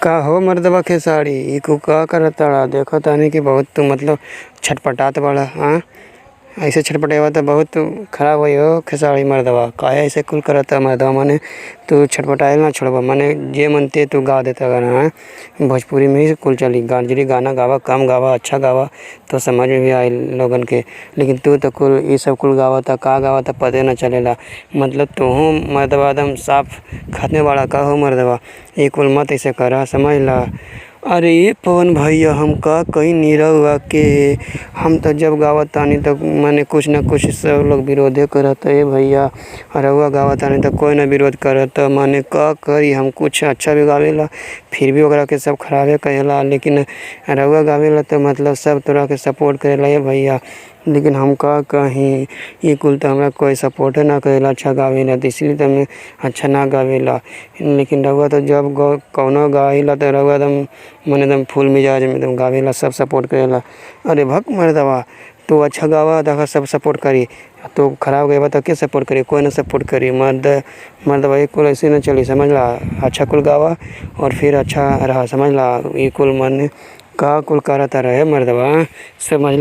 का हो मर्दवा खेसारी ई कुल का करताड़ा। देखो तानी कि बहुत तू मतलब छटपटात बड़ा। हाँ, ऐसे छटपटेवा तो बहुत खराब होई हो खेसारी मर्दवा। काहे ऐसे कुल करता मर्दवा। माने तू छटपटाइल ना छोड़बा। माने जे मनते तू गा देता गाना। हाँ, भोजपुरी में ही कुल चली। गांजरी गाना गावा, कम गावा, अच्छा गावा तो समझ में भी आई लोगन के। लेकिन तू तो कुल ये सब कुल गावता का गावता पते न चलेला। मतलब तू मर्दवा एकदम साफ खतने वाला का हो मर्दवा। ये कुल मत ऐसे करा, समझ ला। अरे ये पवन भैया हम का कहीं नीरवा के हम तो जब गावत तानी तो माने कुछ न कुछ सब लोग विरोधे करत है भैया। रउआ गावत तानी तो कोई न विरोध करत। माने का करी हम कुछ अच्छा भी गावेला फिर भी ओकरा के सब खराबे कहेला। लेकिन रउआ गावेला तो मतलब सब तरह के सपोर्ट करेला ये भैया। लेकिन हम का कहीं ये कुल तो हमरा कोई सपोर्ट ना करेला अच्छा गावेला तो इसलिए तो मैं अच्छा ना गावेला। लेकिन रउआ तो जब कौनो गावेला तो रउआ एकदम मन एकदम फुल मिजाज में एकदम गावेला, सब सपोर्ट करेला। अरे भक मर्दवा, तू अच्छा गावा देखा सब सपोर्ट करी, तो खराब गावा तो क्या सपोर्ट करी, कोई ना सपोर्ट करी। मर्दवा ये कुल ऐसे ना चली, समझ ला। अच्छा कुल गावा और फिर अच्छा रहा, समझ ला। ये कुल मन का कुल करता रहे मर्दवा, समझ ला।